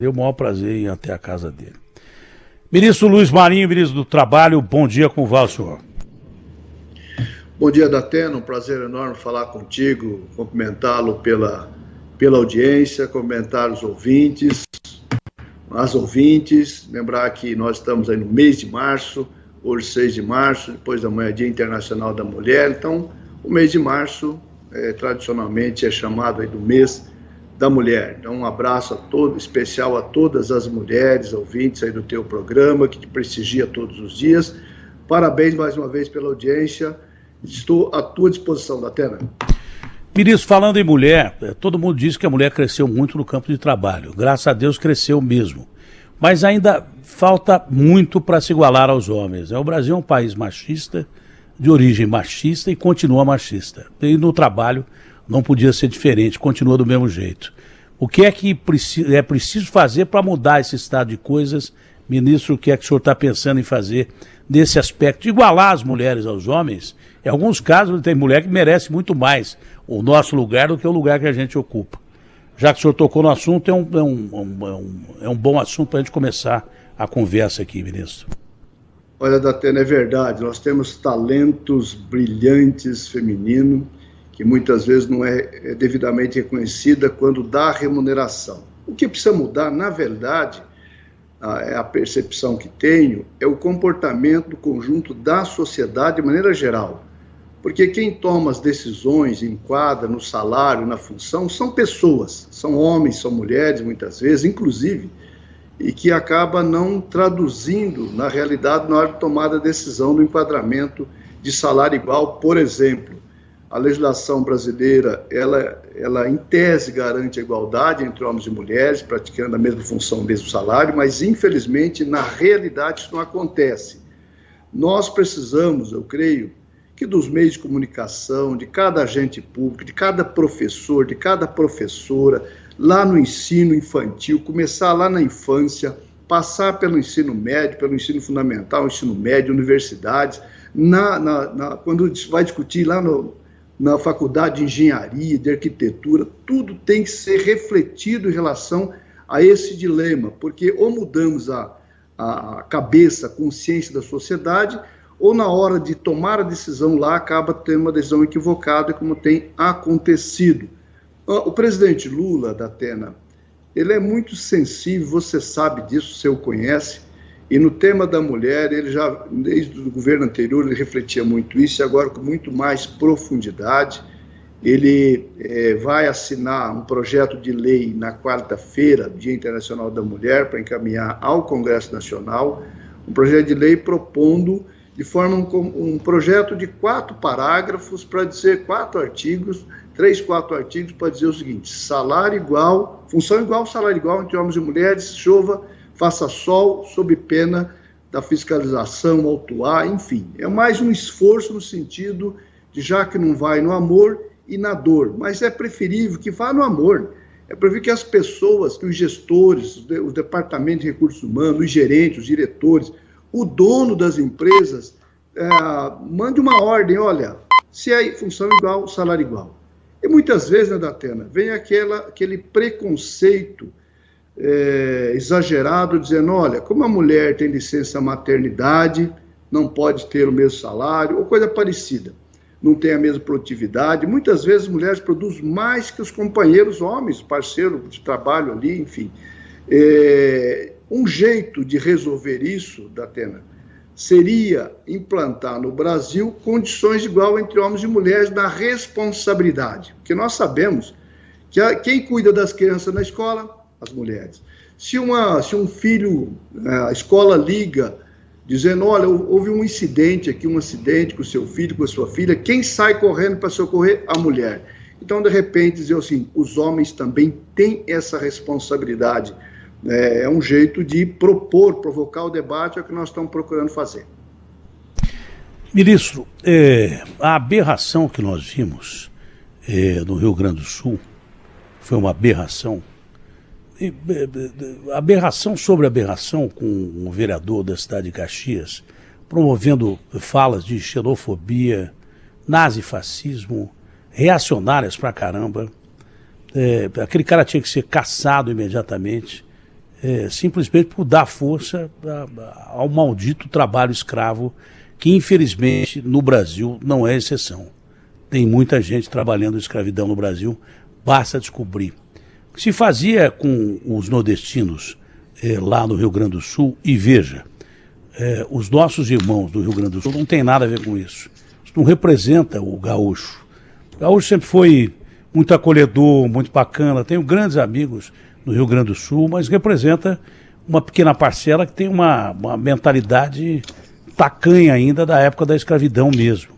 Deu o maior prazer em ir até a casa dele. Ministro Luiz Marinho, ministro do Trabalho, bom dia, como vai o senhor? Bom dia, Datena, um prazer enorme falar contigo, cumprimentá-lo pela audiência, cumprimentar os ouvintes, as ouvintes, lembrar que nós estamos aí no mês de março, hoje 6 de março, depois da manhã, Dia Internacional da Mulher, então o mês de março tradicionalmente é chamado aí do mês da mulher. Então um abraço especial a todas as mulheres ouvintes aí do teu programa, que te prestigia todos os dias. Parabéns mais uma vez pela audiência, estou à tua disposição, Datena. Ministro, falando em mulher, todo mundo diz que a mulher cresceu muito no campo de trabalho, graças a Deus cresceu mesmo, mas ainda falta muito para se igualar aos homens. O Brasil é um país machista, de origem machista e continua machista, e no trabalho não podia ser diferente, continua do mesmo jeito. O que é que é preciso fazer para mudar esse estado de coisas? Ministro, o que é que o senhor está pensando em fazer nesse aspecto? De igualar as mulheres aos homens? Em alguns casos, tem mulher que merece muito mais o nosso lugar do que o lugar que a gente ocupa. Já que o senhor tocou no assunto, é um bom assunto para a gente começar a conversa aqui, ministro. Olha, Datena, é verdade, nós temos talentos brilhantes femininos, que muitas vezes não é devidamente reconhecida quando dá remuneração. O que precisa mudar, na verdade, a percepção que tenho, é o comportamento do conjunto da sociedade de maneira geral. Porque quem toma as decisões, enquadra no salário, na função, são pessoas, são homens, são mulheres, muitas vezes, inclusive, e que acaba não traduzindo na realidade na hora de tomar a decisão do enquadramento de salário igual, por exemplo. A legislação brasileira, ela em tese garante a igualdade entre homens e mulheres, praticando a mesma função, o mesmo salário, mas infelizmente na realidade isso não acontece. Nós precisamos, eu creio, que dos meios de comunicação, de cada agente público, de cada professor, de cada professora, lá no ensino infantil, começar lá na infância, passar pelo ensino médio, pelo ensino fundamental, ensino médio, universidades, quando vai discutir lá na faculdade de engenharia, de arquitetura, tudo tem que ser refletido em relação a esse dilema, porque ou mudamos a cabeça, a consciência da sociedade, ou na hora de tomar a decisão lá, acaba tendo uma decisão equivocada, como tem acontecido. O presidente Lula, Datena, ele é muito sensível, você sabe disso, você o conhece, e no tema da mulher, ele já, desde o governo anterior, ele refletia muito isso, e agora com muito mais profundidade. Ele vai assinar um projeto de lei na quarta-feira, Dia Internacional da Mulher, para encaminhar ao Congresso Nacional, um projeto de lei propondo, de forma um projeto de 4 parágrafos, para dizer 4 artigos, 3, 4 artigos, para dizer o seguinte: salário igual, função igual, salário igual entre homens e mulheres, chova, faça sol, sob pena da fiscalização, autuar, enfim. É mais um esforço no sentido de, já que não vai no amor e na dor, mas é preferível que vá no amor. É preferível que as pessoas, que os gestores, os departamentos de recursos humanos, os gerentes, os diretores, o dono das empresas, mande uma ordem: olha, se é função igual, salário igual. E muitas vezes, né, Datena, vem aquele preconceito exagerado, dizendo: olha, como a mulher tem licença maternidade, não pode ter o mesmo salário, ou coisa parecida, não tem a mesma produtividade. Muitas vezes as mulheres produzem mais que os companheiros homens, parceiro de trabalho ali, enfim. Um jeito de resolver isso, Datena, seria implantar no Brasil condições igual entre homens e mulheres na responsabilidade, porque nós sabemos que quem cuida das crianças na escola, as mulheres. Se um filho, a escola liga, dizendo: olha, houve um acidente aqui, um acidente com o seu filho, com a sua filha, quem sai correndo para socorrer? A mulher. Então, de repente, dizer assim, os homens também têm essa responsabilidade. É um jeito de provocar o debate, é o que nós estamos procurando fazer. Ministro, a aberração que nós vimos no Rio Grande do Sul foi uma aberração. Aberração sobre aberração, com um vereador da cidade de Caxias promovendo falas de xenofobia, nazifascismo, reacionárias pra caramba. Aquele cara tinha que ser caçado imediatamente. simplesmente por dar força ao maldito trabalho escravo, que infelizmente no Brasil não é exceção. Tem muita gente trabalhando escravidão no Brasil, basta descobrir. O que se fazia com os nordestinos lá no Rio Grande do Sul, e veja, os nossos irmãos do Rio Grande do Sul não tem nada a ver com isso. Isso não representa o gaúcho. O gaúcho sempre foi muito acolhedor, muito bacana. Tenho grandes amigos no Rio Grande do Sul, mas representa uma pequena parcela que tem uma mentalidade tacanha ainda da época da escravidão mesmo.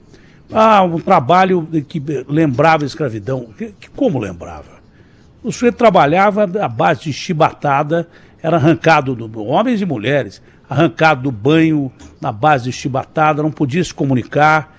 Um trabalho que lembrava a escravidão. Como lembrava? O sujeito trabalhava à base de chibatada, era arrancado, homens e mulheres, arrancado do banho na base de chibatada, não podia se comunicar,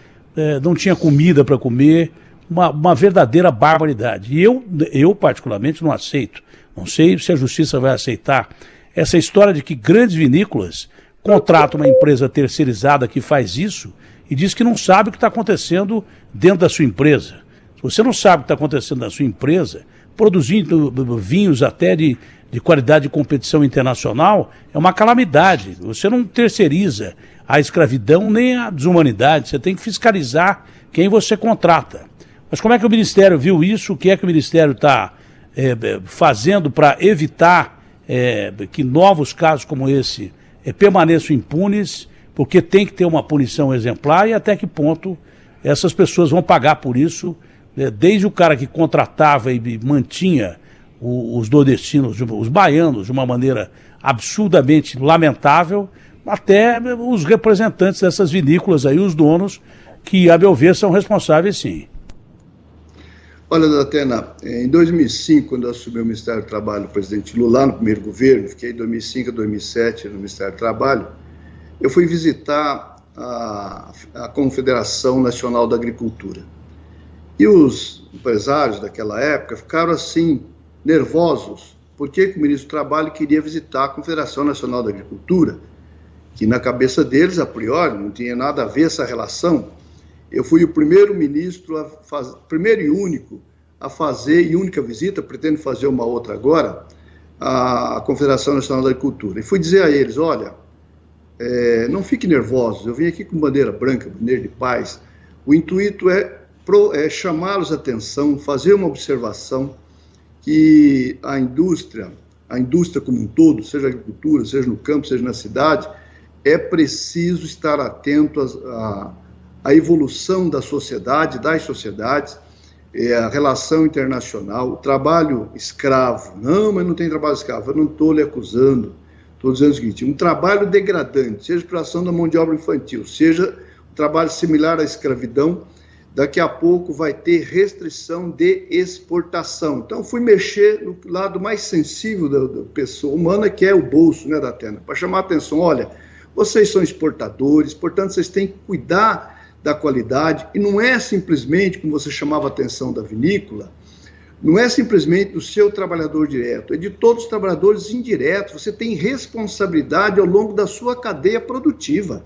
não tinha comida para comer, uma verdadeira barbaridade. E eu particularmente não aceito. Não sei se a justiça vai aceitar essa história de que grandes vinícolas contratam uma empresa terceirizada que faz isso e diz que não sabe o que está acontecendo dentro da sua empresa. Se você não sabe o que está acontecendo na sua empresa, produzindo vinhos até de qualidade de competição internacional, é uma calamidade. Você não terceiriza a escravidão nem a desumanidade, você tem que fiscalizar quem você contrata. Mas como é que o Ministério viu isso? O que é que o Ministério está fazendo para evitar que novos casos como esse permaneçam impunes, porque tem que ter uma punição exemplar, e até que ponto essas pessoas vão pagar por isso, desde o cara que contratava e mantinha os nordestinos, os baianos, de uma maneira absurdamente lamentável, até os representantes dessas vinícolas aí, os donos, que, a meu ver, são responsáveis sim. Olha, Datena, em 2005, quando eu assumi o Ministério do Trabalho, o presidente Lula, lá no primeiro governo, fiquei de 2005 a 2007 no Ministério do Trabalho, eu fui visitar a Confederação Nacional da Agricultura. E os empresários daquela época ficaram assim, nervosos, porque o ministro do Trabalho queria visitar a Confederação Nacional da Agricultura, que na cabeça deles, a priori, não tinha nada a ver essa relação. Eu fui o primeiro ministro, primeiro e único a fazer, e única visita, pretendo fazer uma outra agora, à Confederação Nacional da Agricultura. E fui dizer a eles, olha, não fiquem nervosos, eu vim aqui com bandeira branca, bandeira de paz. O intuito é chamá-los a atenção, fazer uma observação que a indústria como um todo, seja a agricultura, seja no campo, seja na cidade, é preciso estar atento à evolução da sociedade, das sociedades, a relação internacional, o trabalho escravo. Não, mas não tem trabalho escravo, eu não estou lhe acusando, estou dizendo o seguinte, um trabalho degradante, seja a exploração da mão de obra infantil, seja um trabalho similar à escravidão, daqui a pouco vai ter restrição de exportação. Então, fui mexer no lado mais sensível da pessoa humana, que é o bolso, né, Datena, para chamar a atenção, olha, vocês são exportadores, portanto, vocês têm que cuidar da qualidade, e não é simplesmente, como você chamava a atenção da vinícola, não é simplesmente do seu trabalhador direto, é de todos os trabalhadores indiretos, você tem responsabilidade ao longo da sua cadeia produtiva.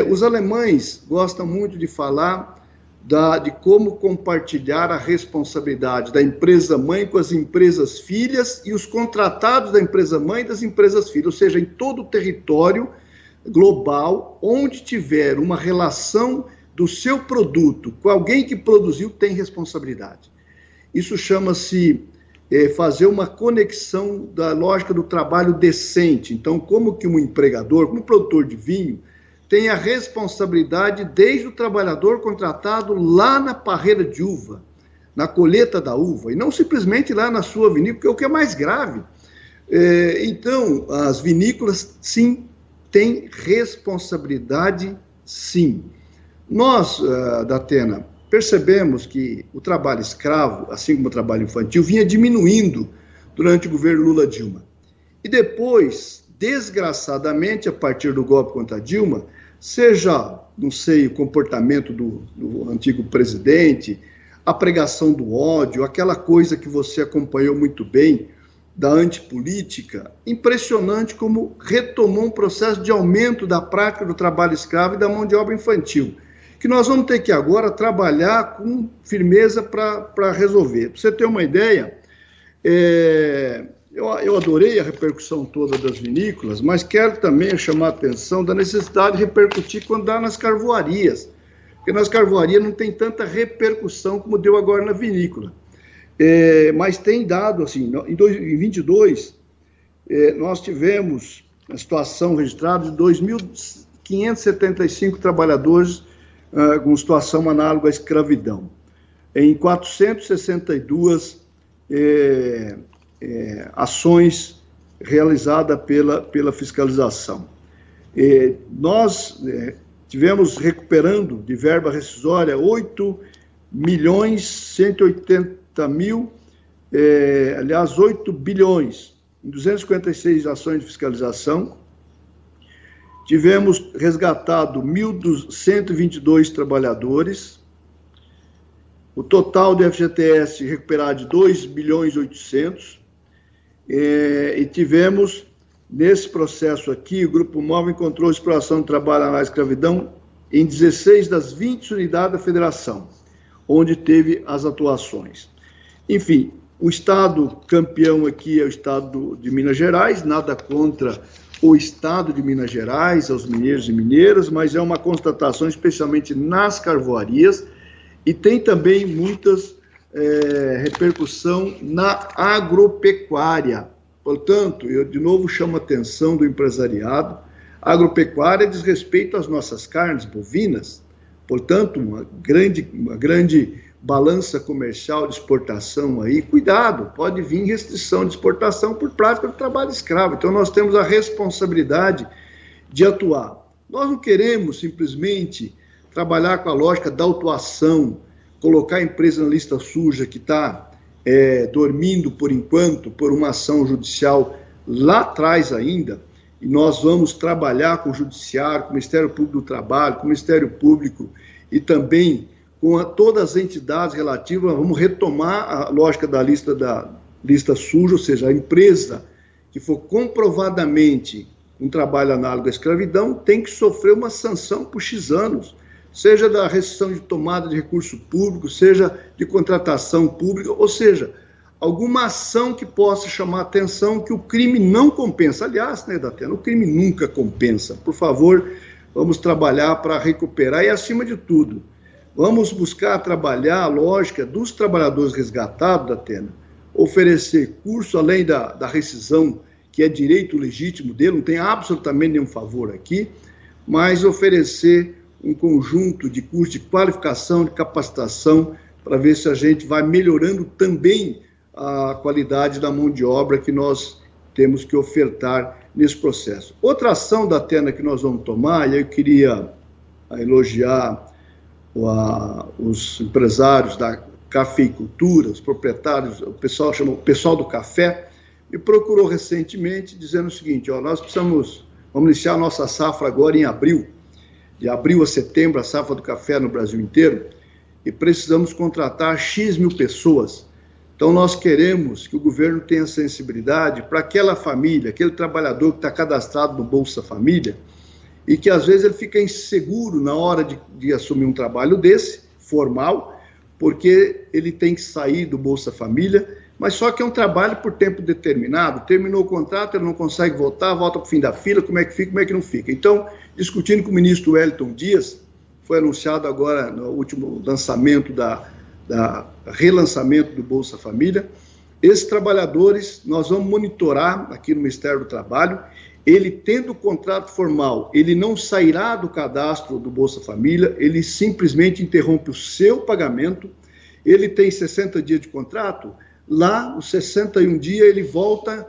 Os alemães gostam muito de falar de como compartilhar a responsabilidade da empresa-mãe com as empresas filhas e os contratados da empresa-mãe e das empresas filhas, ou seja, em todo o território global, onde tiver uma relação do seu produto com alguém que produziu, tem responsabilidade. Isso chama-se fazer uma conexão da lógica do trabalho decente. Então, como que um empregador, como um produtor de vinho, tem a responsabilidade desde o trabalhador contratado lá na parreira de uva, na colheita da uva, e não simplesmente lá na sua vinícola, que é o que é mais grave. Então, as vinícolas, sim, têm responsabilidade, sim. Nós, Datena, percebemos que o trabalho escravo, assim como o trabalho infantil, vinha diminuindo durante o governo Lula-Dilma. E depois, desgraçadamente, a partir do golpe contra Dilma, seja, não sei, o comportamento do antigo presidente, a pregação do ódio, aquela coisa que você acompanhou muito bem, da antipolítica, impressionante como retomou um processo de aumento da prática do trabalho escravo e da mão de obra infantil, que nós vamos ter que agora trabalhar com firmeza para resolver. Para você ter uma ideia, Eu adorei a repercussão toda das vinícolas, mas quero também chamar a atenção da necessidade de repercutir quando dá nas carvoarias, porque nas carvoarias não tem tanta repercussão como deu agora na vinícola. Mas tem dado, assim, em 2022, nós tivemos a situação registrada de 2.575 trabalhadores com situação análoga à escravidão, em 462 ações realizadas pela fiscalização. Nós tivemos recuperando de verba rescisória 8 bilhões em 256 ações de fiscalização. Tivemos resgatado 1.122 trabalhadores. O total do FGTS recuperado de 2 bilhões 800. E tivemos, nesse processo aqui, o Grupo Móvel encontrou exploração de trabalho na escravidão em 16 das 20 unidades da federação, onde teve as atuações. Enfim, o estado campeão aqui é o estado de Minas Gerais, nada contra o estado de Minas Gerais, aos mineiros e mineiras, mas é uma constatação, especialmente nas carvoarias, e tem também muitas repercussão na agropecuária. Portanto, eu de novo chamo a atenção do empresariado. A agropecuária diz respeito às nossas carnes bovinas, portanto, uma grande balança comercial de exportação aí. Cuidado, pode vir restrição de exportação por prática do trabalho escravo. Então, nós temos a responsabilidade de atuar. Nós não queremos simplesmente trabalhar com a lógica da autuação, colocar a empresa na lista suja que está dormindo por enquanto, por uma ação judicial lá atrás ainda, e nós vamos trabalhar com o Judiciário, com o Ministério Público do Trabalho, com o Ministério Público e também com todas as entidades relativas. Nós vamos retomar a lógica da lista suja, ou seja, a empresa que for comprovadamente um trabalho análogo à escravidão tem que sofrer uma sanção por X anos, seja da restrição de tomada de recurso público, seja de contratação pública, ou seja, alguma ação que possa chamar a atenção que o crime não compensa. Aliás, né, Datena, o crime nunca compensa. Por favor, vamos trabalhar para recuperar e, acima de tudo, vamos buscar trabalhar a lógica dos trabalhadores resgatados, Datena, oferecer curso além da rescisão, que é direito legítimo dele, não tem absolutamente nenhum favor aqui, mas oferecer um conjunto de cursos de qualificação, de capacitação, para ver se a gente vai melhorando também a qualidade da mão de obra que nós temos que ofertar nesse processo. Outra ação da Atena que nós vamos tomar, e eu queria elogiar os empresários da cafeicultura, os proprietários, o pessoal do café, me procurou recentemente dizendo o seguinte: nós vamos iniciar a nossa safra agora em abril, de abril a setembro, a safra do café no Brasil inteiro, e precisamos contratar X mil pessoas. Então, nós queremos que o governo tenha sensibilidade para aquela família, aquele trabalhador que está cadastrado no Bolsa Família, e que às vezes ele fica inseguro na hora de assumir um trabalho desse, formal, porque ele tem que sair do Bolsa Família, mas só que é um trabalho por tempo determinado, terminou o contrato, ele não consegue voltar, volta para o fim da fila, como é que fica, como é que não fica. Então, discutindo com o ministro Wellington Dias, foi anunciado agora no último lançamento relançamento do Bolsa Família, esses trabalhadores nós vamos monitorar aqui no Ministério do Trabalho. Ele tendo o contrato formal, ele não sairá do cadastro do Bolsa Família, ele simplesmente interrompe o seu pagamento. Ele tem 60 dias de contrato, lá, os 61 dias, ele volta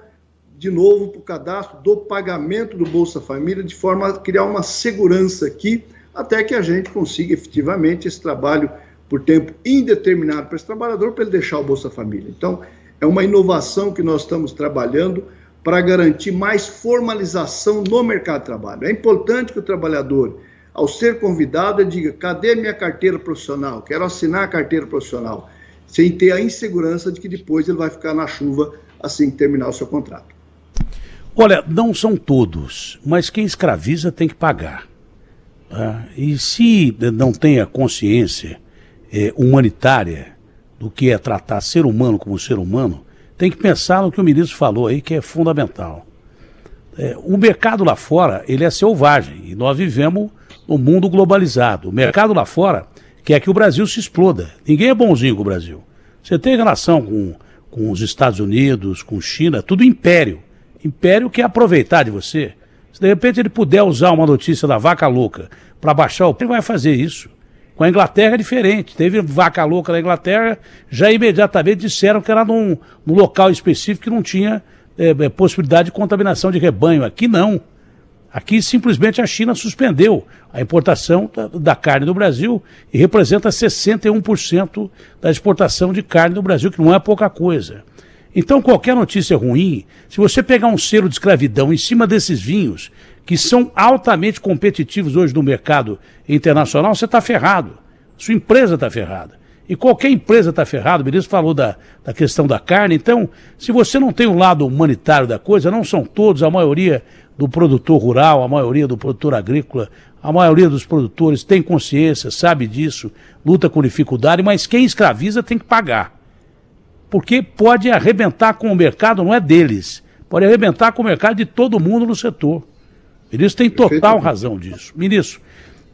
de novo para o cadastro do pagamento do Bolsa Família, de forma a criar uma segurança aqui, até que a gente consiga efetivamente esse trabalho por tempo indeterminado para esse trabalhador, para ele deixar o Bolsa Família. Então, é uma inovação que nós estamos trabalhando para garantir mais formalização no mercado de trabalho. É importante que o trabalhador, ao ser convidado, diga: cadê minha carteira profissional? Quero assinar a carteira profissional, sem ter a insegurança de que depois ele vai ficar na chuva assim que terminar o seu contrato. Olha, não são todos, mas quem escraviza tem que pagar. E se não tem a consciência humanitária do que é tratar ser humano como ser humano, tem que pensar no que o ministro falou aí, que é fundamental. O mercado lá fora, ele é selvagem, e nós vivemos num mundo globalizado. O mercado lá fora quer que o Brasil se exploda. Ninguém é bonzinho com o Brasil. Você tem relação com os Estados Unidos, com China, tudo império. Império quer aproveitar de você. Se de repente ele puder usar uma notícia da vaca louca para baixar o preço, ele vai fazer isso. Com a Inglaterra é diferente. Teve vaca louca na Inglaterra, já imediatamente disseram que era num local específico que não tinha possibilidade de contaminação de rebanho. Aqui não. Aqui simplesmente a China suspendeu a importação da carne do Brasil e representa 61% da exportação de carne do Brasil, que não é pouca coisa. Então qualquer notícia ruim, se você pegar um selo de escravidão em cima desses vinhos, que são altamente competitivos hoje no mercado internacional, você está ferrado. Sua empresa está ferrada. E qualquer empresa está ferrada. O ministro falou da questão da carne. Então, se você não tem o lado humanitário da coisa, não são todos, a maioria do produtor rural, a maioria do produtor agrícola, a maioria dos produtores tem consciência, sabe disso, luta com dificuldade, mas quem escraviza tem que pagar. Porque pode arrebentar com o mercado, não é deles, pode arrebentar com o mercado de todo mundo no setor. O ministro tem total razão disso. Ministro,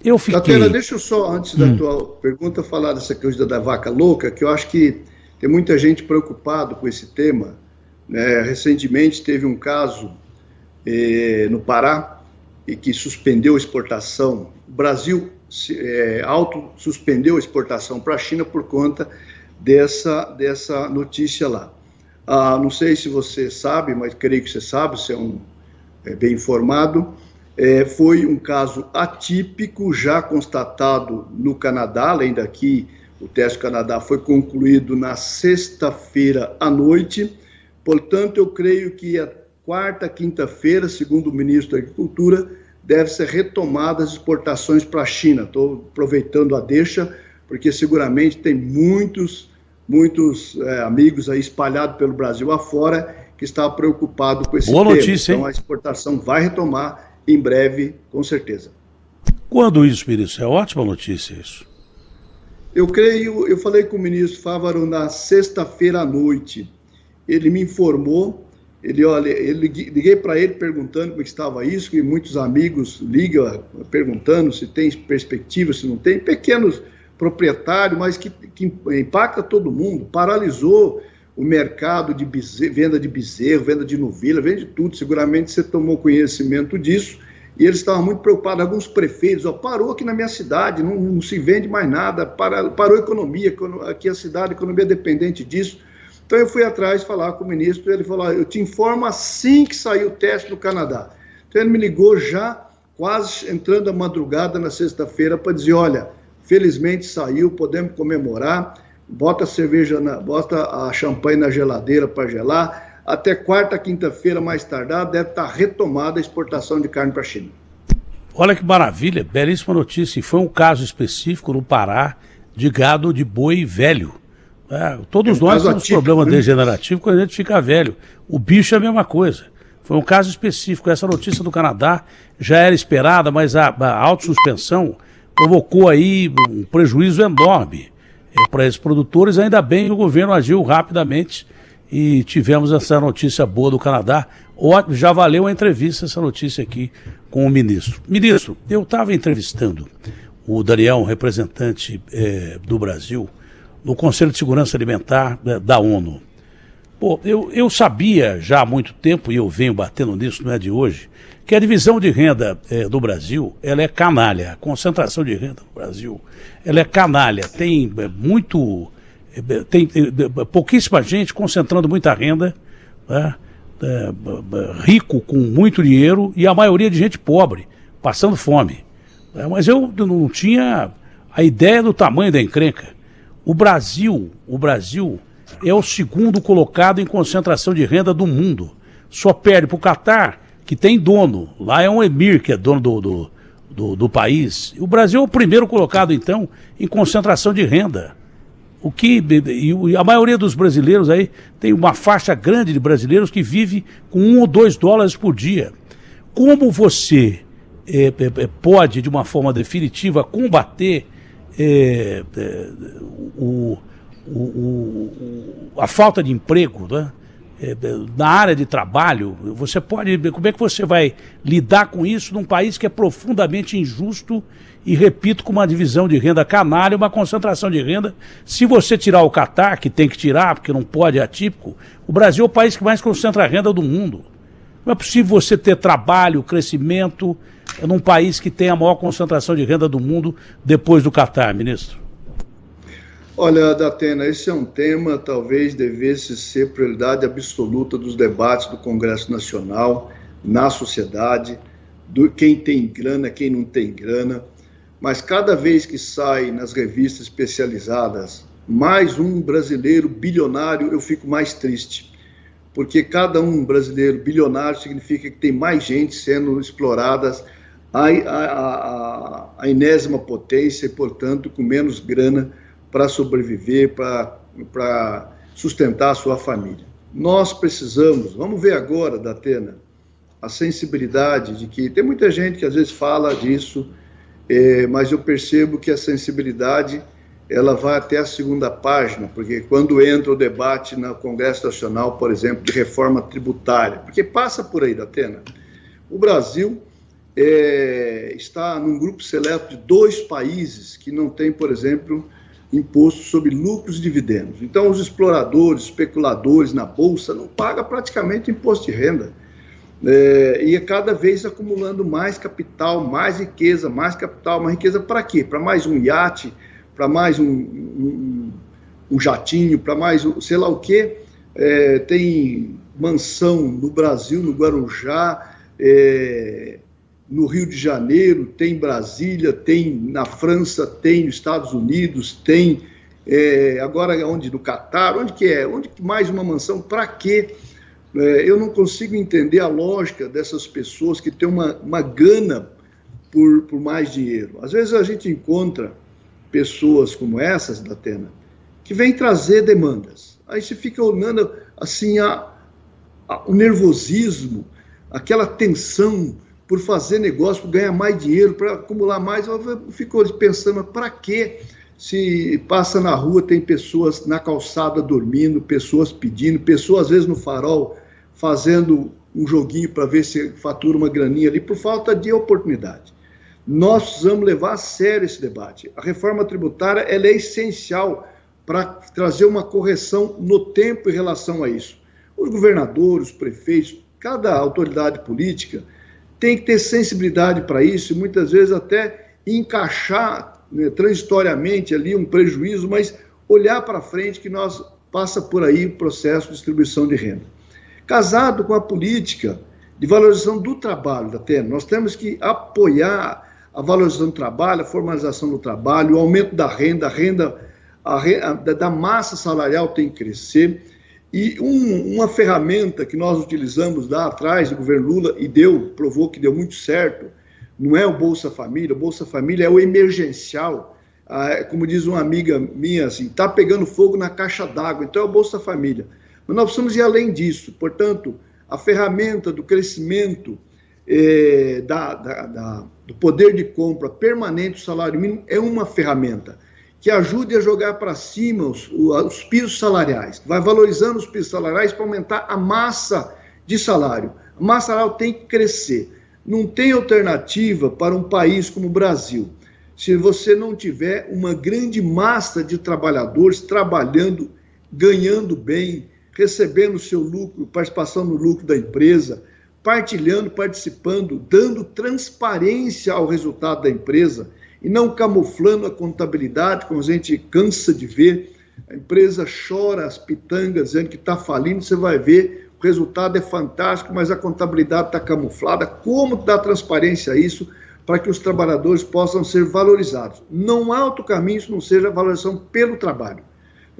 eu fiquei... Tatena, deixa eu só, antes da tua pergunta, falar dessa coisa da vaca louca, que eu acho que tem muita gente preocupada com esse tema. Recentemente teve um caso no Pará, e que suspendeu a exportação. O Brasil suspendeu a exportação para a China por conta dessa notícia lá. Não sei se você sabe, mas creio que você sabe, você é bem informado. Foi um caso atípico, já constatado no Canadá, além daqui, o teste do Canadá foi concluído na sexta-feira à noite. Portanto, eu creio que a quarta, quinta-feira, segundo o ministro da Agricultura, deve ser retomada as exportações para a China. Estou aproveitando a deixa, porque seguramente tem muitos amigos aí espalhados pelo Brasil afora que estão preocupados com esse tema. Boa notícia, então, a exportação vai retomar em breve, com certeza. Quando isso, ministro? É ótima notícia isso. Eu falei com o ministro Fávaro na sexta-feira à noite. Ele me informou. Liguei para ele perguntando como estava isso, que muitos amigos ligam perguntando se tem perspectiva, se não tem, pequenos proprietários, mas que impacta todo mundo, paralisou o mercado de venda de bezerro, venda de novilha, venda de tudo, seguramente você tomou conhecimento disso, e eles estavam muito preocupados, alguns prefeitos, parou aqui na minha cidade, não se vende mais nada, parou a economia, aqui a cidade, a economia é dependente disso. Então eu fui atrás falar com o ministro, ele falou, eu te informo assim que saiu o teste no Canadá. Então ele me ligou já, quase entrando a madrugada na sexta-feira, para dizer, olha, felizmente saiu, podemos comemorar, bota a champanhe na geladeira para gelar, até quarta, quinta-feira mais tardar, deve estar retomada a exportação de carne para a China. Olha que maravilha, belíssima notícia, e foi um caso específico no Pará de gado de boi velho. Todos nós temos problema degenerativo quando a gente fica velho. O bicho é a mesma coisa. Foi um caso específico. Essa notícia do Canadá já era esperada, mas a autossuspensão provocou aí um prejuízo enorme para esses produtores. Ainda bem que o governo agiu rapidamente e tivemos essa notícia boa do Canadá. Já valeu a entrevista, essa notícia aqui com o ministro. Ministro, eu estava entrevistando o Daniel, um representante do Brasil, no Conselho de Segurança Alimentar da ONU. Eu sabia já há muito tempo, e eu venho batendo nisso, não é de hoje, que a divisão de renda do Brasil, ela é canalha. A concentração de renda do Brasil, ela é canalha. Tem pouquíssima gente concentrando muita renda, né? Rico com muito dinheiro, e a maioria de gente pobre, passando fome. Mas eu não tinha a ideia do tamanho da encrenca. O Brasil é o segundo colocado em concentração de renda do mundo. Só perde para o Catar, que tem dono. Lá é um emir que é dono do país. O Brasil é o primeiro colocado, então, em concentração de renda. E a maioria dos brasileiros aí, tem uma faixa grande de brasileiros que vive com $1 ou $2 por dia. Como você pode, de uma forma definitiva, combater a falta de emprego, né? na área de trabalho, como é que você vai lidar com isso num país que é profundamente injusto e, repito, com uma divisão de renda canalha, uma concentração de renda? Se você tirar o Catar, que tem que tirar, porque não pode, é atípico, o Brasil é o país que mais concentra a renda do mundo. Não é possível você ter trabalho, crescimento, num país que tem a maior concentração de renda do mundo depois do Catar, ministro. Olha, Datena, esse é um tema, talvez devesse ser prioridade absoluta dos debates do Congresso Nacional, na sociedade, quem tem grana, quem não tem grana, mas cada vez que sai nas revistas especializadas mais um brasileiro bilionário, eu fico mais triste, porque cada um brasileiro bilionário significa que tem mais gente sendo exploradas a enésima potência e, portanto, com menos grana para sobreviver, para sustentar a sua família. Nós precisamos, vamos ver agora, Datena, a sensibilidade de que tem muita gente que às vezes fala disso, mas eu percebo que a sensibilidade ela vai até a segunda página, porque quando entra o debate no Congresso Nacional, por exemplo, de reforma tributária, porque passa por aí, Datena, o Brasil está num grupo seleto de 2 países que não tem, por exemplo, imposto sobre lucros e dividendos. Então, os exploradores, especuladores na Bolsa não pagam praticamente imposto de renda. E é cada vez acumulando mais capital, mais riqueza, mais capital, mais riqueza para quê? Para mais um iate, para mais um jatinho, para mais sei lá o quê. Tem mansão no Brasil, no Guarujá, no Rio de Janeiro, tem Brasília, tem na França, tem nos Estados Unidos, tem agora onde? No Catar, onde que é? Onde que mais uma mansão? Para quê? Eu não consigo entender a lógica dessas pessoas que têm uma gana por mais dinheiro. Às vezes a gente encontra pessoas como essas, Datena, que vêm trazer demandas. Aí você fica olhando assim o nervosismo, aquela tensão por fazer negócio, por ganhar mais dinheiro, para acumular mais. Eu fico pensando, para quê? Se passa na rua, tem pessoas na calçada dormindo, pessoas pedindo, pessoas às vezes no farol fazendo um joguinho para ver se fatura uma graninha ali, por falta de oportunidade. Nós precisamos levar a sério esse debate. A reforma tributária ela é essencial para trazer uma correção no tempo em relação a isso. Os governadores, os prefeitos, cada autoridade política tem que ter sensibilidade para isso e muitas vezes até encaixar, né, transitoriamente ali um prejuízo, mas olhar para frente que nós passa por aí o processo de distribuição de renda. Casado com a política de valorização do trabalho, Datena, nós temos que apoiar a valorização do trabalho, a formalização do trabalho, o aumento da renda, a renda da massa salarial tem que crescer. E uma ferramenta que nós utilizamos lá atrás, do governo Lula, e provou que deu muito certo, não é o Bolsa Família, o Bolsa Família é o emergencial. Como diz uma amiga minha, assim, está pegando fogo na caixa d'água, então é o Bolsa Família. Mas nós precisamos ir além disso. Portanto, a ferramenta do crescimento do poder de compra permanente do salário mínimo é uma ferramenta que ajude a jogar para cima os pisos salariais, que vai valorizando os pisos salariais para aumentar a massa de salário. A massa salarial tem que crescer. Não tem alternativa para um país como o Brasil, se você não tiver uma grande massa de trabalhadores trabalhando, ganhando bem, recebendo o seu lucro, participação no lucro da empresa, partilhando, participando, dando transparência ao resultado da empresa, e não camuflando a contabilidade, como a gente cansa de ver. A empresa chora as pitangas dizendo que está falindo, você vai ver, o resultado é fantástico, mas a contabilidade está camuflada. Como dar transparência a isso para que os trabalhadores possam ser valorizados? Não há outro caminho se não seja a valorização pelo trabalho.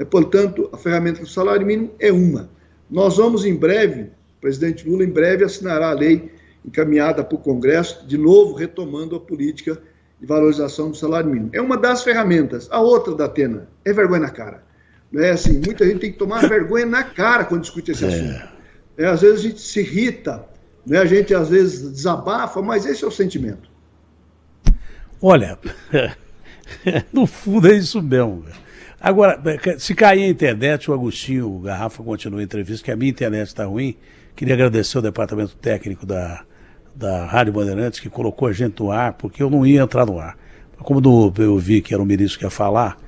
Portanto, a ferramenta do salário mínimo é uma. Nós vamos em breve, o presidente Lula em breve assinará a lei encaminhada para o Congresso, de novo retomando a política de valorização do salário mínimo. É uma das ferramentas. A outra, Datena, é vergonha na cara. Assim, muita gente tem que tomar vergonha na cara quando discute esse assunto. Às vezes a gente se irrita, a gente às vezes desabafa, mas esse é o sentimento. Olha, no fundo é isso mesmo. Agora, se cair a internet, o Agostinho Garrafa continua a entrevista, que a minha internet está ruim. Queria agradecer ao departamento técnico da Rádio Bandeirantes, que colocou a gente no ar, porque eu não ia entrar no ar. Como eu vi que era o ministro que ia falar,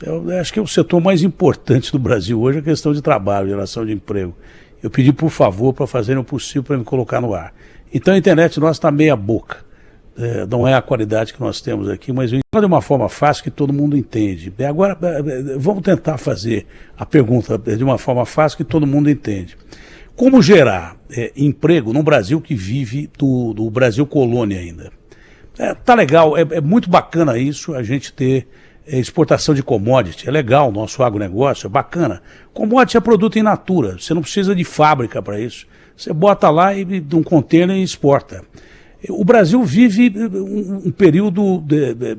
eu acho que é o setor mais importante do Brasil hoje, a questão de trabalho, geração de emprego. Eu pedi, por favor, para fazerem o possível para me colocar no ar. Então a internet nossa está meia boca. Não é a qualidade que nós temos aqui, mas eu entendo de uma forma fácil que todo mundo entende. Agora, vamos tentar fazer a pergunta de uma forma fácil que todo mundo entende. Como gerar emprego num Brasil que vive do Brasil colônia ainda? Tá legal, é muito bacana isso, a gente ter exportação de commodity, é legal o nosso agronegócio, é bacana. Commodity é produto in natura, você não precisa de fábrica para isso. Você bota lá de um container e exporta. O Brasil vive um período,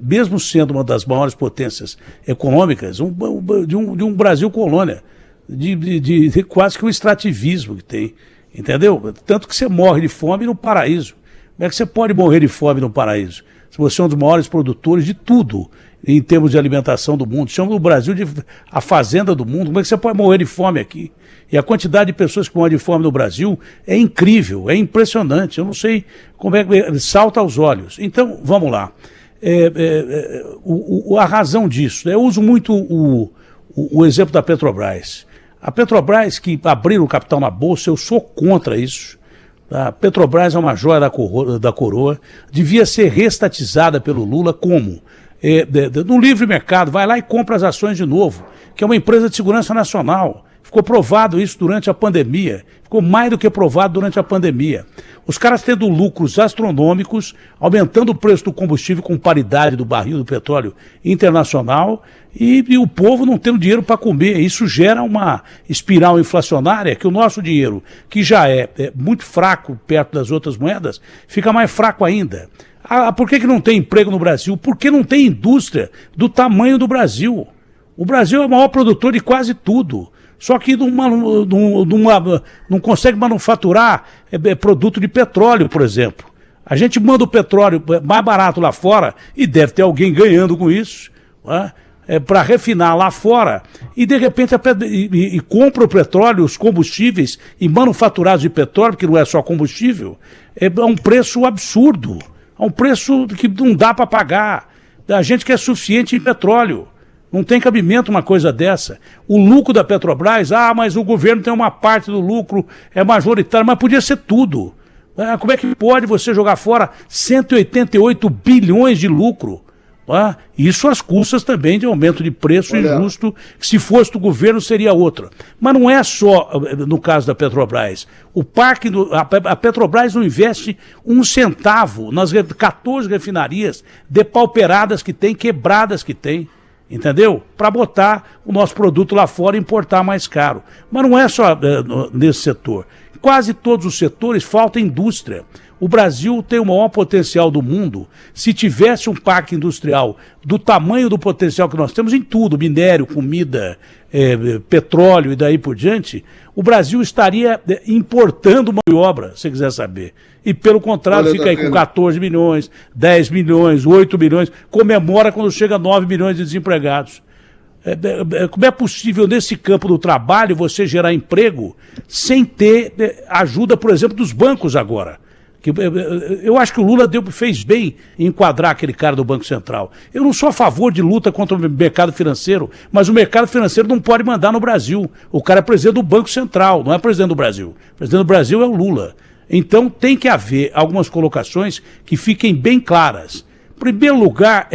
mesmo sendo uma das maiores potências econômicas, de um Brasil colônia, de quase que um extrativismo que tem, entendeu? Tanto que você morre de fome no paraíso. Como é que você pode morrer de fome no paraíso? Se você é um dos maiores produtores de tudo, em termos de alimentação do mundo, chama o Brasil de a fazenda do mundo, como é que você pode morrer de fome aqui? E a quantidade de pessoas que morrem de fome no Brasil é incrível, é impressionante, eu não sei como é que salta aos olhos. Então, vamos lá. A razão disso, eu uso muito o exemplo da Petrobras. A Petrobras, que abriu o capital na Bolsa, eu sou contra isso. A Petrobras é uma joia da coroa, devia ser restatizada pelo Lula como? No livre mercado, vai lá e compra as ações de novo, que é uma empresa de segurança nacional. Ficou provado isso durante a pandemia, ficou mais do que provado durante a pandemia. Os caras tendo lucros astronômicos, aumentando o preço do combustível com paridade do barril do petróleo internacional e o povo não tendo dinheiro para comer. Isso gera uma espiral inflacionária que o nosso dinheiro, que já é muito fraco perto das outras moedas, fica mais fraco ainda. Por que não tem emprego no Brasil? Porque não tem indústria do tamanho do Brasil. O Brasil é o maior produtor de quase tudo. Só que não consegue manufaturar produto de petróleo, por exemplo. A gente manda o petróleo mais barato lá fora, e deve ter alguém ganhando com isso, para refinar lá fora, e de repente compra o petróleo, os combustíveis e manufaturados de petróleo, que não é só combustível, é um preço absurdo, é um preço que não dá para pagar. A gente que é suficiente em petróleo. Não tem cabimento uma coisa dessa. O lucro da Petrobras, mas o governo tem uma parte do lucro, é majoritário, mas podia ser tudo. Como é que pode você jogar fora 188 bilhões de lucro? Isso às custas também de aumento de preço injusto, que se fosse do governo seria outra. Mas não é só no caso da Petrobras. A Petrobras não investe um centavo nas 14 refinarias depauperadas que tem, quebradas que tem. Entendeu? Para botar o nosso produto lá fora e importar mais caro. Mas não é só nesse setor. Em quase todos os setores falta indústria. O Brasil tem o maior potencial do mundo. Se tivesse um parque industrial do tamanho do potencial que nós temos em tudo, minério, comida, petróleo e daí por diante, o Brasil estaria importando mão de obra, se quiser saber. E pelo contrário, fica aí com 14 milhões, 10 milhões, 8 milhões, comemora quando chega a 9 milhões de desempregados. Como é possível nesse campo do trabalho você gerar emprego sem ter ajuda, por exemplo, dos bancos agora? Eu acho que o Lula fez bem em enquadrar aquele cara do Banco Central. Eu não sou a favor de luta contra o mercado financeiro, mas o mercado financeiro não pode mandar no Brasil. O cara é presidente do Banco Central, não é presidente do Brasil. O presidente do Brasil é o Lula. Então tem que haver algumas colocações que fiquem bem claras. Em primeiro lugar,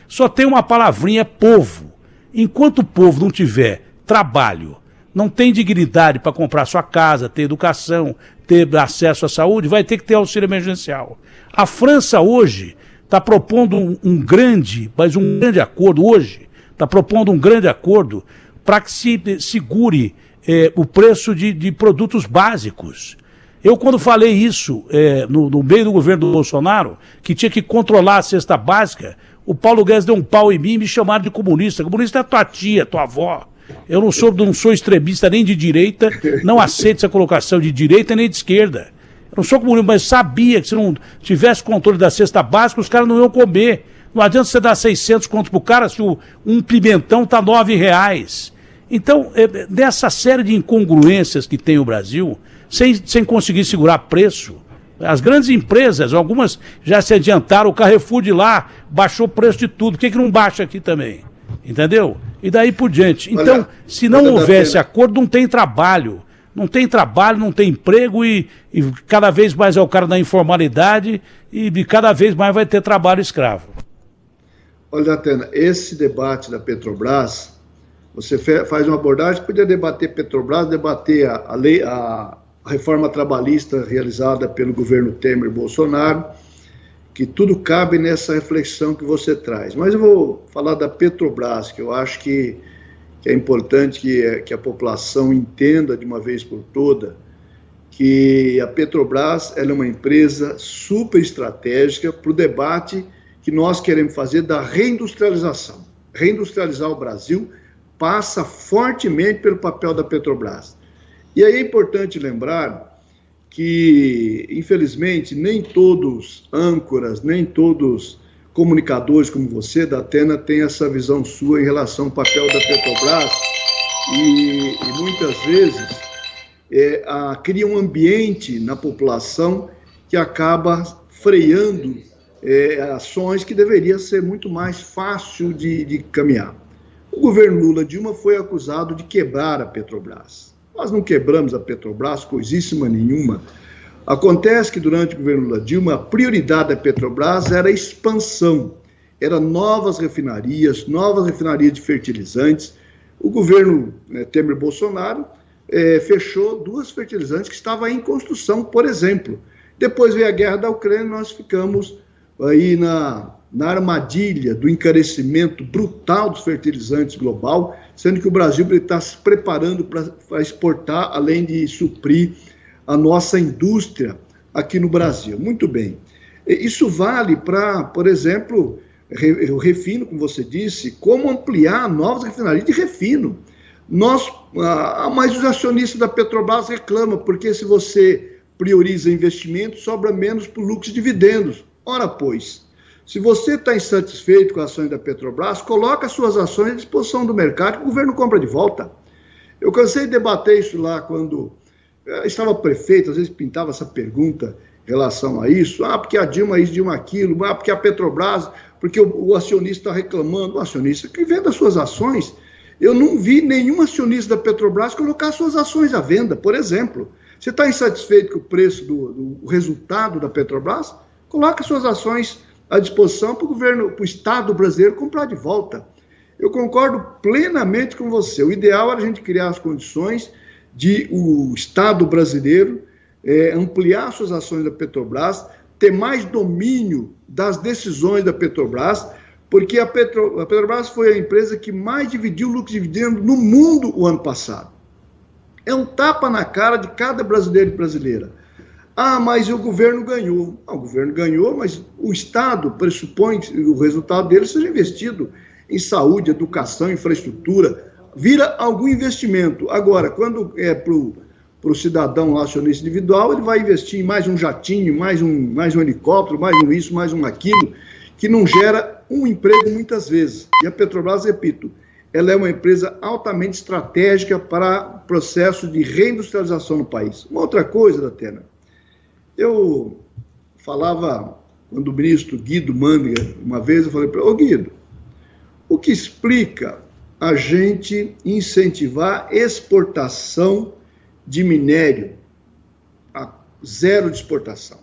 só tem uma palavrinha: povo. Enquanto o povo não tiver trabalho, não tem dignidade para comprar sua casa, ter educação, ter acesso à saúde, vai ter que ter auxílio emergencial. A França hoje está propondo um grande acordo hoje, está propondo um grande acordo para que se segure o preço de produtos básicos. Eu, quando falei isso no meio do governo do Bolsonaro, que tinha que controlar a cesta básica, o Paulo Guedes deu um pau em mim e me chamaram de comunista. Comunista é tua tia, tua avó. Eu não sou extremista nem de direita, não aceito essa colocação de direita nem de esquerda. Eu não sou comunista, mas sabia que se não tivesse controle da cesta básica, os caras não iam comer. Não adianta você dar 600 conto pro cara se um pimentão tá R$9. Então, dessa série de incongruências que tem o Brasil, sem conseguir segurar preço, as grandes empresas, algumas já se adiantaram, o Carrefour de lá baixou o preço de tudo, por que não baixa aqui também? Entendeu? E daí por diante. Então, se não houvesse acordo, não tem trabalho. Não tem trabalho, não tem emprego e cada vez mais é o cara da informalidade e cada vez mais vai ter trabalho escravo. Olha, Atena, esse debate da Petrobras, você faz uma abordagem, podia debater Petrobras, debater a reforma trabalhista realizada pelo governo Temer e Bolsonaro, que tudo cabe nessa reflexão que você traz. Mas eu vou falar da Petrobras, que eu acho que é importante que a população entenda de uma vez por toda que a Petrobras ela é uma empresa super estratégica para o debate que nós queremos fazer da reindustrialização. Reindustrializar o Brasil passa fortemente pelo papel da Petrobras. E aí é importante lembrar que, infelizmente, nem todos âncoras, nem todos comunicadores como você, da Atena, têm essa visão sua em relação ao papel da Petrobras e muitas vezes cria um ambiente na população que acaba freando ações que deveria ser muito mais fácil de caminhar. O governo Lula Dilma foi acusado de quebrar a Petrobras. Nós não quebramos a Petrobras, coisíssima nenhuma. Acontece que durante o governo Lula Dilma, a prioridade da Petrobras era a expansão, era novas refinarias de fertilizantes. O governo Temer Bolsonaro fechou 2 fertilizantes que estavam em construção, por exemplo. Depois veio a guerra da Ucrânia e nós ficamos aí na armadilha do encarecimento brutal dos fertilizantes global, sendo que o Brasil está se preparando para exportar, além de suprir a nossa indústria aqui no Brasil. Muito bem. Isso vale para, por exemplo, o refino, como você disse, como ampliar novas refinarias de refino. Mas os acionistas da Petrobras reclamam, porque se você prioriza investimento, sobra menos para o lucro e dividendos. Ora, pois, se você está insatisfeito com as ações da Petrobras, coloca as suas ações à disposição do mercado que o governo compra de volta. Eu cansei de debater isso lá quando estava prefeito, às vezes pintava essa pergunta em relação a isso. Porque a Dilma isso, Dilma aquilo, porque a Petrobras, porque o acionista está reclamando. O acionista que vende as suas ações, eu não vi nenhum acionista da Petrobras colocar suas ações à venda, por exemplo. Você está insatisfeito com o preço do resultado da Petrobras? Coloca suas ações à disposição para o governo, para o Estado brasileiro comprar de volta. Eu concordo plenamente com você. O ideal era a gente criar as condições de o Estado brasileiro ampliar suas ações da Petrobras, ter mais domínio das decisões da Petrobras, porque a Petrobras foi a empresa que mais dividiu lucro e dividendo no mundo o ano passado. É um tapa na cara de cada brasileiro e brasileira. Mas o governo ganhou. O governo ganhou, mas o Estado pressupõe que o resultado dele seja investido em saúde, educação, infraestrutura, vira algum investimento. Agora, quando é para o cidadão lá, acionista individual, ele vai investir em mais um jatinho, mais um helicóptero, mais um isso, mais um aquilo, que não gera um emprego muitas vezes. E a Petrobras, repito, ela é uma empresa altamente estratégica para o processo de reindustrialização no país. Uma outra coisa, Atena, eu falava, quando o ministro Guido Mantega, uma vez, eu falei para ele, Guido, o que explica a gente incentivar exportação de minério a zero de exportação,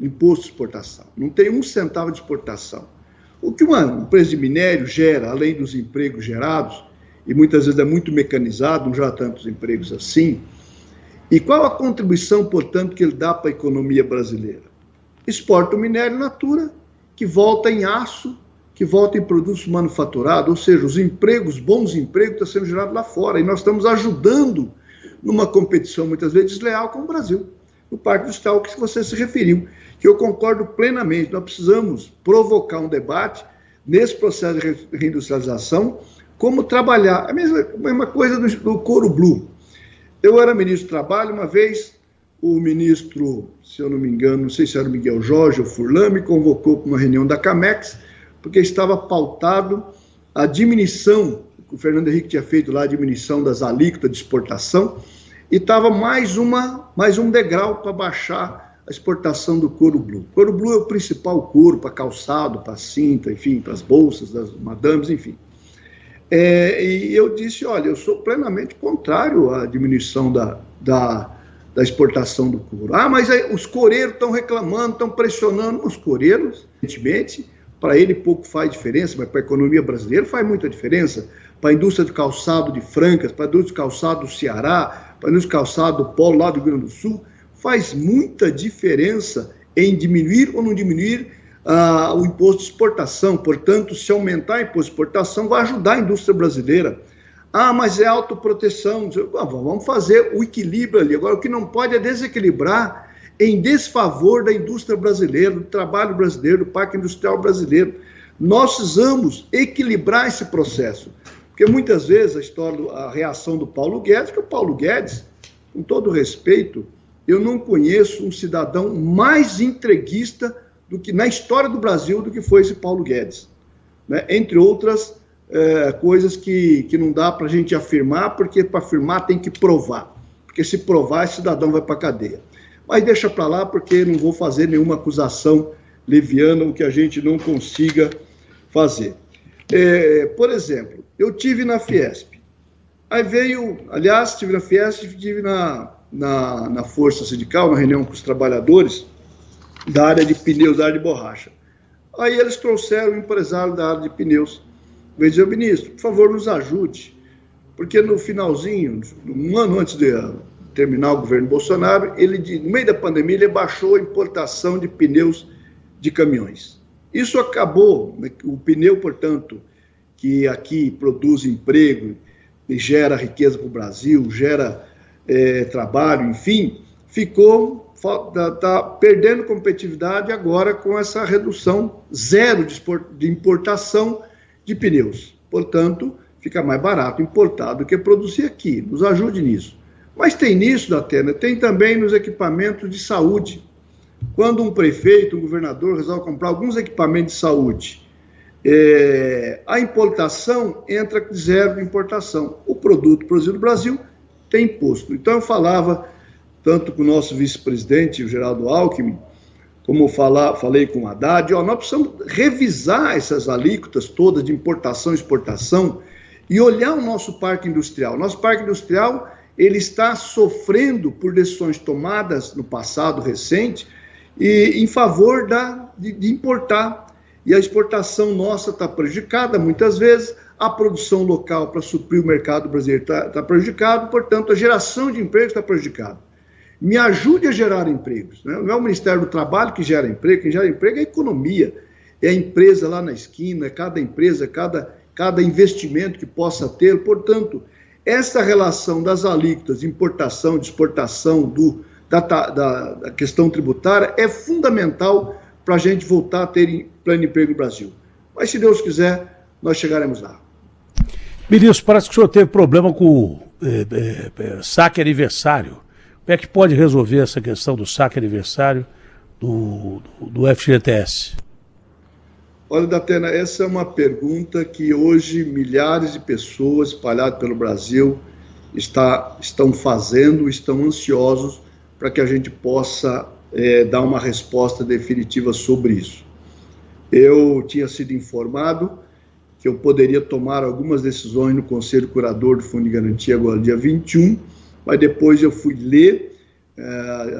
imposto de exportação, não tem 1 centavo de exportação. O que uma empresa de minério gera, além dos empregos gerados, e muitas vezes é muito mecanizado, não já há tantos empregos assim, e qual a contribuição, portanto, que ele dá para a economia brasileira? Exporta o minério in natura, que volta em aço, que volta em produtos manufaturados, ou seja, os empregos, bons empregos, estão sendo gerados lá fora, e nós estamos ajudando numa competição, muitas vezes, desleal com o Brasil, no Parque Industrial que você se referiu, que eu concordo plenamente, nós precisamos provocar um debate nesse processo de reindustrialização, como trabalhar, a mesma coisa do couro blue. Eu era ministro do Trabalho, uma vez o ministro, se eu não me engano, não sei se era o Miguel Jorge ou Furlan, me convocou para uma reunião da Camex, porque estava pautado a diminuição, o Fernando Henrique tinha feito lá a diminuição das alíquotas de exportação, e estava mais um degrau para baixar a exportação do couro blue. O couro blue é o principal couro para calçado, para cinta, enfim, para as bolsas das madames, enfim. E eu disse, olha, eu sou plenamente contrário à diminuição da exportação do couro. Ah, mas aí, os coureiros estão reclamando, estão pressionando. Os coureiros, evidentemente, para ele pouco faz diferença, mas para a economia brasileira faz muita diferença. Para a indústria de calçado de Francas, para a indústria de calçado do Ceará, para a indústria de calçado do Polo lá do Rio Grande do Sul, faz muita diferença em diminuir ou não diminuir o imposto de exportação. Portanto, se aumentar o imposto de exportação, vai ajudar a indústria brasileira. Ah, mas é autoproteção. Vamos fazer o equilíbrio ali. Agora, o que não pode é desequilibrar em desfavor da indústria brasileira, do trabalho brasileiro, do parque industrial brasileiro. Nós precisamos equilibrar esse processo. Porque muitas vezes a reação do Paulo Guedes, que o Paulo Guedes, com todo respeito, eu não conheço um cidadão mais entreguista do que na história do Brasil do que foi esse Paulo Guedes, né? Entre outras coisas que não dá para a gente afirmar, porque para afirmar tem que provar, porque se provar, esse cidadão vai para a cadeia. Mas deixa para lá, porque não vou fazer nenhuma acusação leviana, o que a gente não consiga fazer. Por exemplo, eu tive na Fiesp, aí estive na Fiesp, estive na Força Sindical, na reunião com os trabalhadores da área de pneus, da área de borracha. Aí eles trouxeram o empresário da área de pneus. Veio dizer, ministro, por favor, nos ajude, porque no finalzinho, um ano antes de terminar o governo Bolsonaro, no meio da pandemia, ele baixou a importação de pneus de caminhões. Isso acabou, o pneu, portanto, que aqui produz emprego e gera riqueza para o Brasil, gera trabalho, enfim, está perdendo competitividade agora com essa redução zero de importação de pneus. Portanto, fica mais barato importar do que produzir aqui. Nos ajude nisso. Mas tem nisso, Datena, tem também nos equipamentos de saúde. Quando um prefeito, um governador resolve comprar alguns equipamentos de saúde, a importação entra zero de importação. O produto produzido no Brasil tem imposto. Então eu falava tanto com o nosso vice-presidente, o Geraldo Alckmin, como falei com o Haddad, nós precisamos revisar essas alíquotas todas de importação e exportação e olhar o nosso parque industrial. O nosso parque industrial ele está sofrendo por decisões tomadas no passado recente em favor de importar. E a exportação nossa está prejudicada muitas vezes, a produção local para suprir o mercado brasileiro está prejudicado, portanto, a geração de empregos está prejudicada. Me ajude a gerar empregos, né? Não é o Ministério do Trabalho que gera emprego, quem gera emprego é a economia, é a empresa lá na esquina, é cada empresa, cada investimento que possa ter. Portanto, essa relação das alíquotas de importação, de exportação, da questão tributária é fundamental para a gente voltar a ter pleno emprego no Brasil. Mas, se Deus quiser, nós chegaremos lá. Ministro, parece que o senhor teve problema com saque aniversário. Como é que pode resolver essa questão do saque aniversário do FGTS? Olha, Datena, essa é uma pergunta que hoje milhares de pessoas espalhadas pelo Brasil estão fazendo, estão ansiosos para que a gente possa dar uma resposta definitiva sobre isso. Eu tinha sido informado que eu poderia tomar algumas decisões no Conselho Curador do Fundo de Garantia agora dia 21, mas depois eu fui ler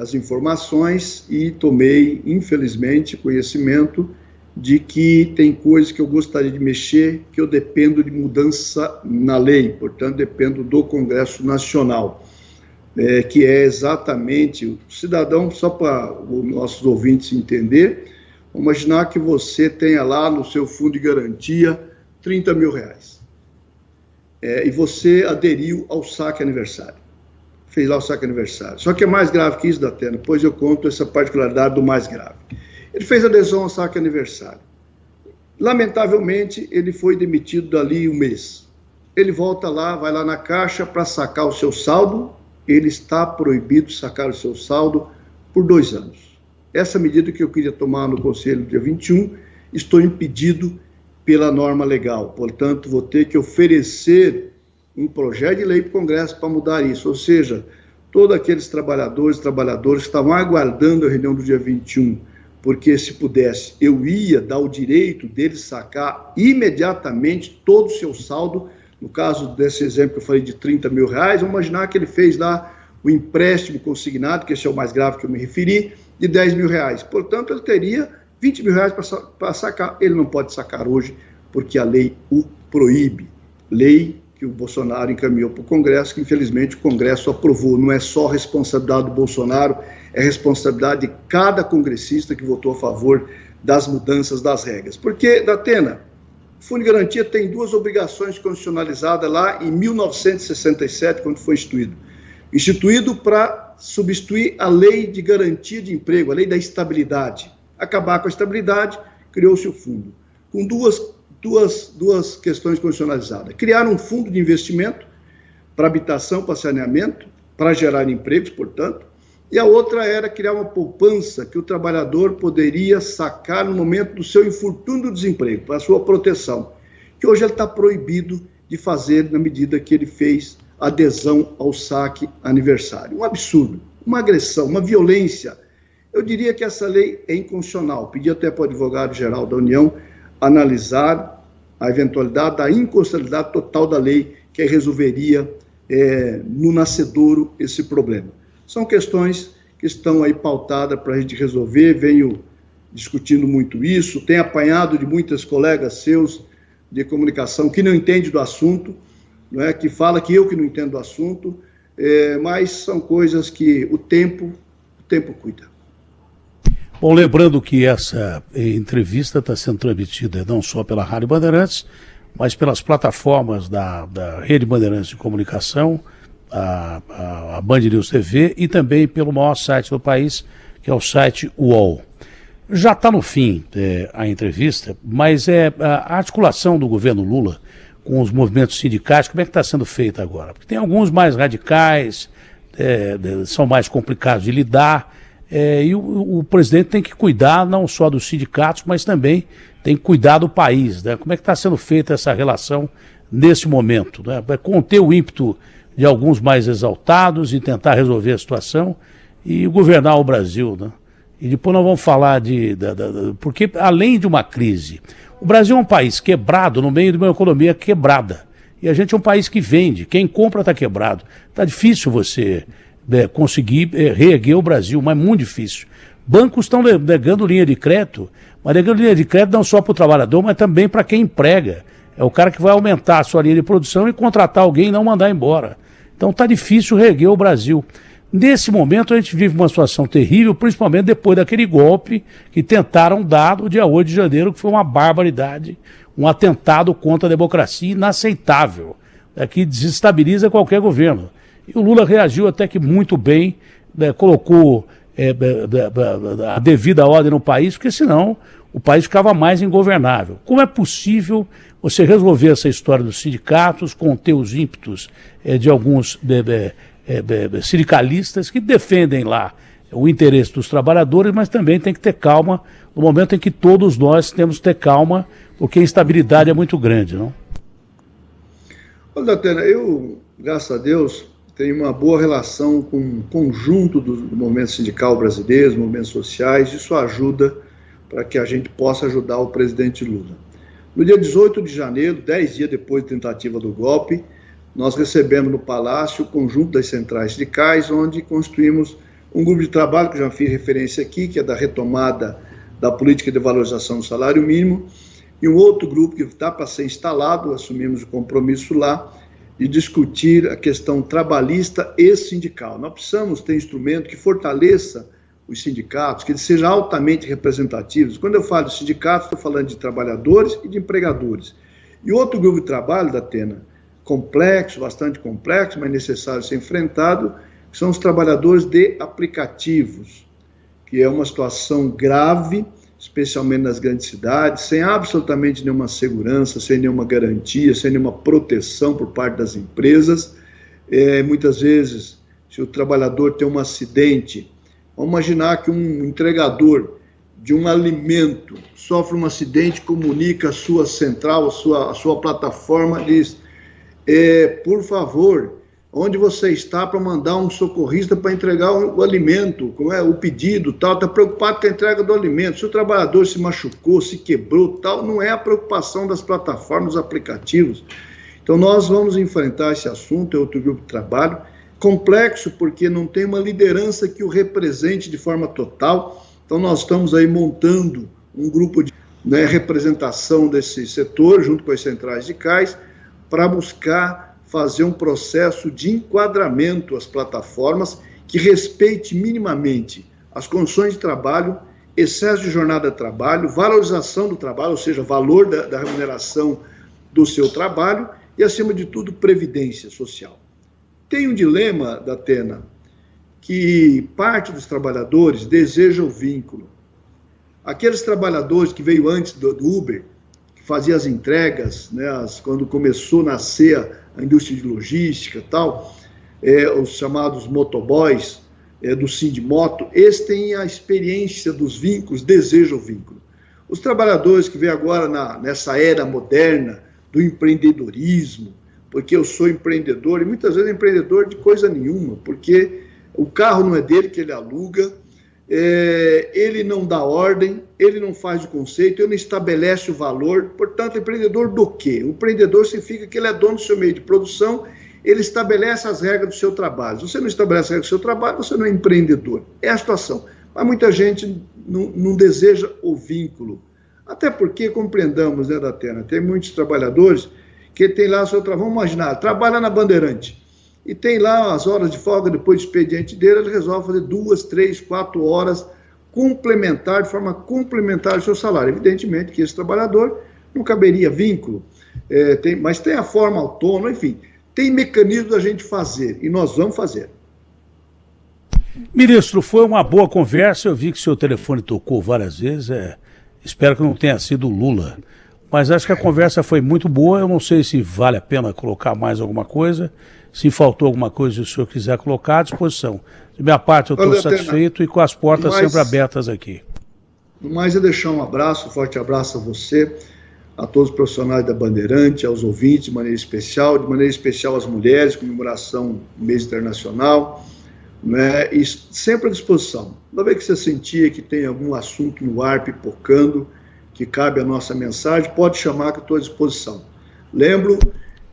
as informações e tomei, infelizmente, conhecimento de que tem coisas que eu gostaria de mexer, que eu dependo de mudança na lei, portanto, dependo do Congresso Nacional, que é exatamente o cidadão, só para os nossos ouvintes entender, vamos imaginar que você tenha lá no seu fundo de garantia R$30 mil, e você aderiu ao saque aniversário. Fez lá o saque aniversário. Só que é mais grave que isso, Datena, depois eu conto essa particularidade do mais grave. Ele fez adesão ao saque aniversário. Lamentavelmente, ele foi demitido dali um mês. Ele volta lá, vai lá na caixa para sacar o seu saldo. Ele está proibido de sacar o seu saldo por 2 anos. Essa medida que eu queria tomar no Conselho dia 21, estou impedido pela norma legal. Portanto, vou ter que oferecer um projeto de lei para o Congresso para mudar isso. Ou seja, todos aqueles trabalhadores que estavam aguardando a reunião do dia 21, porque se pudesse, eu ia dar o direito deles sacar imediatamente todo o seu saldo. No caso desse exemplo que eu falei de R$30 mil, vamos imaginar que ele fez lá o empréstimo consignado, que esse é o mais grave que eu me referi, de R$10 mil. Portanto, ele teria R$20 mil para sacar. Ele não pode sacar hoje, porque a lei o proíbe. Lei que o Bolsonaro encaminhou para o Congresso, que infelizmente o Congresso aprovou. Não é só responsabilidade do Bolsonaro, é responsabilidade de cada congressista que votou a favor das mudanças das regras. Porque, Datena, o Fundo de Garantia tem duas obrigações constitucionalizadas lá em 1967, quando foi instituído. Instituído para substituir a Lei de Garantia de Emprego, a Lei da Estabilidade. Acabar com a estabilidade, criou-se o fundo. Com duas questões constitucionalizadas. Criar um fundo de investimento para habitação, para saneamento, para gerar empregos, portanto, e a outra era criar uma poupança que o trabalhador poderia sacar no momento do seu infortúnio do desemprego, para a sua proteção, que hoje ele está proibido de fazer na medida que ele fez adesão ao saque aniversário. Um absurdo, uma agressão, uma violência. Eu diria que essa lei é inconstitucional. Pedi até para o advogado-geral da União analisar a eventualidade da inconstitucionalidade total da lei, que resolveria no nascedouro esse problema. São questões que estão aí pautadas para a gente resolver, venho discutindo muito isso, tenho apanhado de muitos colegas seus de comunicação que não entendem do assunto, não é? Que fala que eu que não entendo do assunto, mas são coisas que o tempo cuida. Bom, lembrando que essa entrevista está sendo transmitida não só pela Rádio Bandeirantes, mas pelas plataformas da Rede Bandeirantes de Comunicação, a Band News TV e também pelo maior site do país, que é o site UOL. Já está no fim a entrevista, mas a articulação do governo Lula com os movimentos sindicais, como é que está sendo feita agora? Porque tem alguns mais radicais, são mais complicados de lidar, e o presidente tem que cuidar não só dos sindicatos, mas também tem que cuidar do país, né? Como é que está sendo feita essa relação nesse momento, né? Vai conter o ímpeto de alguns mais exaltados e tentar resolver a situação e governar o Brasil, né? E depois nós vamos falar porque além de uma crise, o Brasil é um país quebrado no meio de uma economia quebrada. E a gente é um país que vende, quem compra está quebrado. Está difícil você conseguir reerguer o Brasil, mas muito difícil. Bancos estão negando linha de crédito, mas negando linha de crédito não só para o trabalhador, mas também para quem emprega. É o cara que vai aumentar a sua linha de produção e contratar alguém e não mandar embora. Então está difícil reerguer o Brasil. Nesse momento a gente vive uma situação terrível, principalmente depois daquele golpe que tentaram dar no dia 8 de janeiro, que foi uma barbaridade, um atentado contra a democracia inaceitável, que desestabiliza qualquer governo. E o Lula reagiu até que muito bem, colocou a devida ordem no país, porque senão o país ficava mais ingovernável. Como é possível você resolver essa história dos sindicatos, conter os ímpetos de alguns sindicalistas que defendem lá o interesse dos trabalhadores, mas também tem que ter calma no momento em que todos nós temos que ter calma, porque a instabilidade é muito grande, não? Olha, Datena, eu, graças a Deus, tenho uma boa relação com o conjunto do movimento sindical brasileiro, dos movimentos sociais. Isso ajuda para que a gente possa ajudar o presidente Lula. No dia 18 de janeiro, 10 dias depois da tentativa do golpe, nós recebemos no Palácio o conjunto das centrais sindicais, onde constituímos um grupo de trabalho, que eu já fiz referência aqui, que é da retomada da política de valorização do salário mínimo, e um outro grupo que está para ser instalado, assumimos o compromisso lá, de discutir a questão trabalhista e sindical. Nós precisamos ter instrumento que fortaleça os sindicatos, que eles sejam altamente representativos. Quando eu falo de sindicatos, estou falando de trabalhadores e de empregadores. E outro grupo de trabalho, Datena, complexo, bastante complexo, mas necessário ser enfrentado, são os trabalhadores de aplicativos, que é uma situação grave, especialmente nas grandes cidades, sem absolutamente nenhuma segurança, sem nenhuma garantia, sem nenhuma proteção por parte das empresas. Muitas vezes, se o trabalhador tem um acidente, vamos imaginar que um entregador de um alimento, sofre um acidente, comunica a sua central, a sua plataforma, diz, por favor, onde você está para mandar um socorrista para entregar o alimento, como é o pedido, tal, está preocupado com a entrega do alimento. Se o trabalhador se machucou, se quebrou, tal, não é a preocupação das plataformas, dos aplicativos. Então nós vamos enfrentar esse assunto, é outro grupo de trabalho, complexo porque não tem uma liderança que o represente de forma total. Então nós estamos aí montando um grupo de representação desse setor, junto com as centrais de CAIS, para buscar fazer um processo de enquadramento às plataformas que respeite minimamente as condições de trabalho, excesso de jornada de trabalho, valorização do trabalho, ou seja, valor da remuneração do seu trabalho e, acima de tudo, previdência social. Tem um dilema, Datena, que parte dos trabalhadores deseja o vínculo. Aqueles trabalhadores que veio antes do Uber, que fazia as entregas, quando começou a nascer a indústria de logística e tal, os chamados motoboys do Sindimoto, eles têm a experiência dos vínculos, desejam o vínculo. Os trabalhadores que vêm agora nessa era moderna do empreendedorismo, porque eu sou empreendedor, e muitas vezes empreendedor de coisa nenhuma, porque o carro não é dele, que ele aluga, ele não dá ordem, ele não faz o conceito, ele não estabelece o valor. Portanto, empreendedor do quê? O empreendedor significa que ele é dono do seu meio de produção, ele estabelece as regras do seu trabalho. Se você não estabelece as regras do seu trabalho, você não é empreendedor. É a situação. Mas muita gente não deseja o vínculo. Até porque, compreendamos, Datena, tem muitos trabalhadores que tem lá o seu trabalho. Vamos imaginar, trabalha na Bandeirante e tem lá as horas de folga depois do expediente dele, ele resolve fazer 2, 3, 4 horas complementar, de forma complementar ao seu salário. Evidentemente que esse trabalhador não caberia vínculo, mas tem a forma autônoma, enfim, tem mecanismo da gente fazer, e nós vamos fazer. Ministro, foi uma boa conversa, eu vi que seu telefone tocou várias vezes, espero que não tenha sido o Lula, mas acho que a conversa foi muito boa. Eu não sei se vale a pena colocar mais alguma coisa, se faltou alguma coisa e o senhor quiser colocar à disposição. De minha parte, eu estou satisfeito e com as portas sempre abertas aqui. No mais, é deixar um abraço, um forte abraço a você, a todos os profissionais da Bandeirante, aos ouvintes de maneira especial às mulheres, comemoração do mês internacional, e sempre à disposição. Toda vez que você sentir que tem algum assunto no ar pipocando, que cabe a nossa mensagem, pode chamar que eu estou à disposição. Lembro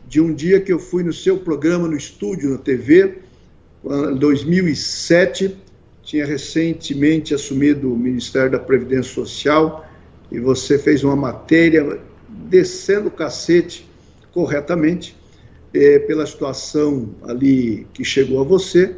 de um dia que eu fui no seu programa, no estúdio, na TV, em 2007, tinha recentemente assumido o Ministério da Previdência Social, e você fez uma matéria descendo o cacete corretamente, pela situação ali que chegou a você,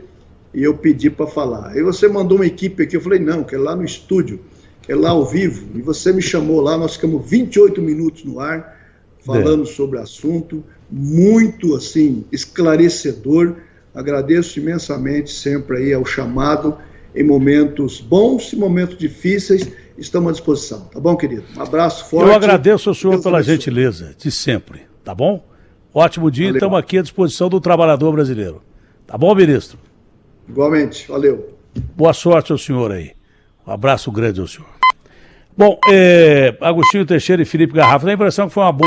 e eu pedi para falar. Aí você mandou uma equipe aqui, eu falei, não, que é lá no estúdio, que é lá ao vivo, e você me chamou lá, nós ficamos 28 minutos no ar, falando sobre o assunto, muito, assim, esclarecedor. Agradeço imensamente sempre aí ao chamado, em momentos bons e momentos difíceis, estamos à disposição, tá bom, querido? Um abraço forte. Eu agradeço ao senhor pela gentileza, de sempre, tá bom? Ótimo dia, estamos aqui à disposição do trabalhador brasileiro. Tá bom, ministro? Igualmente, valeu. Boa sorte ao senhor aí. Um abraço grande ao senhor. Bom, Agostinho Teixeira e Felipe Garrafa, dá a impressão que foi uma boa